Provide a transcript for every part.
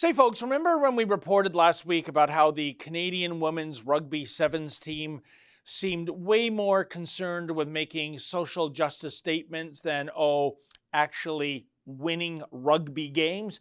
Say, folks, remember when we reported last week about how the Canadian women's rugby sevens team seemed way more concerned with making social justice statements than, actually winning rugby games?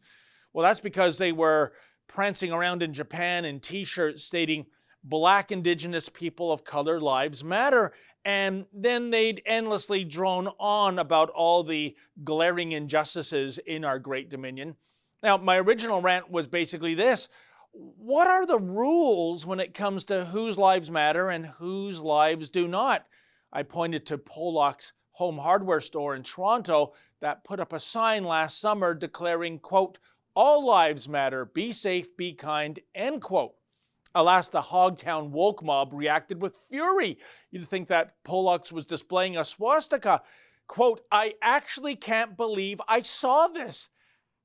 Well, that's because they were prancing around in Japan in t-shirts stating, Black Indigenous people of color lives matter. And then they'd endlessly drone on about all the glaring injustices in our great Dominion. Now, my original rant was basically this. What are the rules when it comes to whose lives matter and whose lives do not? I pointed to Pollock's home hardware store in Toronto that put up a sign last summer declaring, quote, all lives matter, be safe, be kind, end quote. Alas, the Hogtown woke mob reacted with fury. You'd think that Pollock's was displaying a swastika. Quote, I actually can't believe I saw this.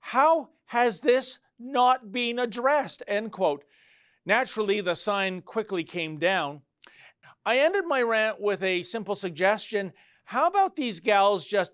How has this not been addressed? End quote. Naturally, the sign quickly came down. I ended my rant with a simple suggestion. How about these gals just,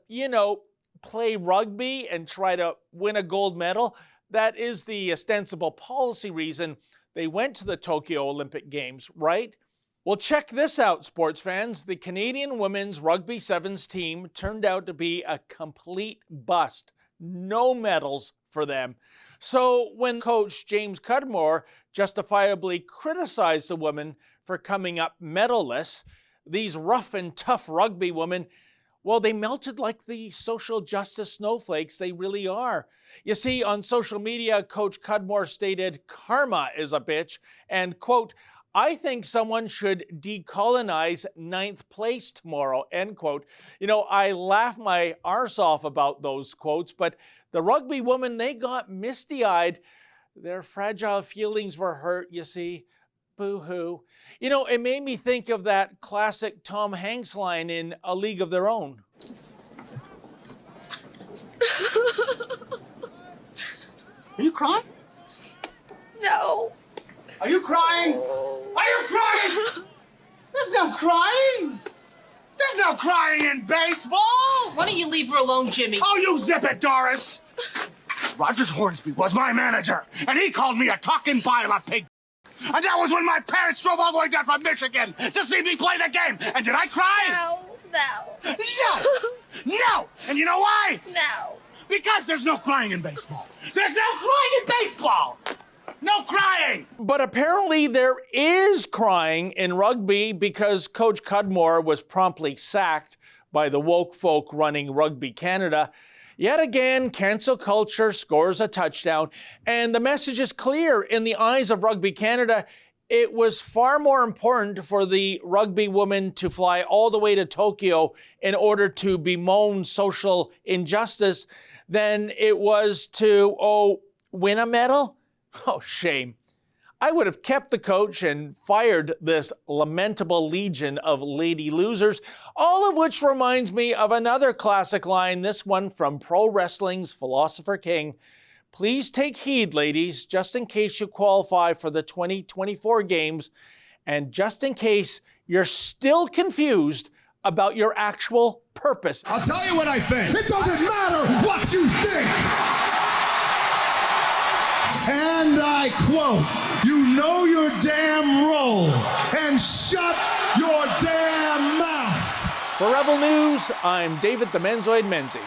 play rugby and try to win a gold medal? That is the ostensible policy reason they went to the Tokyo Olympic Games, right? Well, check this out, sports fans. The Canadian women's rugby sevens team turned out to be a complete bust. No medals for them. So when coach James Cudmore justifiably criticized the women for coming up medalless, these rough and tough rugby women, well, they melted like the social justice snowflakes they really are. You see, on social media, Coach Cudmore stated, karma is a bitch, and, quote, I think someone should decolonize 9th place tomorrow, end quote. I laugh my arse off about those quotes, but the rugby women, they got misty-eyed. Their fragile feelings were hurt, you see. Boo-hoo. It made me think of that classic Tom Hanks line in A League of Their Own. Are you crying? No. Are you crying? Are you crying? There's no crying. There's no crying in baseball. Why don't you leave her alone, Jimmy? Oh, you zip it, Doris. Rogers Hornsby was my manager, and he called me a talking pile of pig. And that was when my parents drove all the way down from Michigan to see me play the game. And did I cry? No. No. And you know why? No. Because there's no crying in baseball. There's no crying in baseball. No crying! But apparently there is crying in rugby because Coach Cudmore was promptly sacked by the woke folk running Rugby Canada. Yet again, cancel culture scores a touchdown, and the message is clear. In the eyes of Rugby Canada, it was far more important for the rugby women to fly all the way to Tokyo in order to bemoan social injustice than it was to, win a medal? Oh, shame. I would have kept the coach and fired this lamentable legion of lady losers, all of which reminds me of another classic line, this one from pro wrestling's Philosopher King. Please take heed, ladies, just in case you qualify for the 2024 games, and just in case you're still confused about your actual purpose. I'll tell you what I think. It doesn't matter what you think. And I quote, you know your damn role and shut your damn mouth. For Rebel News, I'm David the Menzoid Menzies.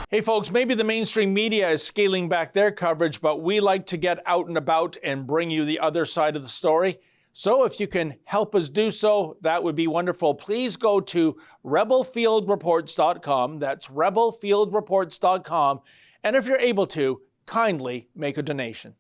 Hey folks, maybe the mainstream media is scaling back their coverage, but we like to get out and about and bring you the other side of the story. So if you can help us do so, that would be wonderful. Please go to rebelfieldreports.com. That's rebelfieldreports.com. And if you're able to, kindly make a donation.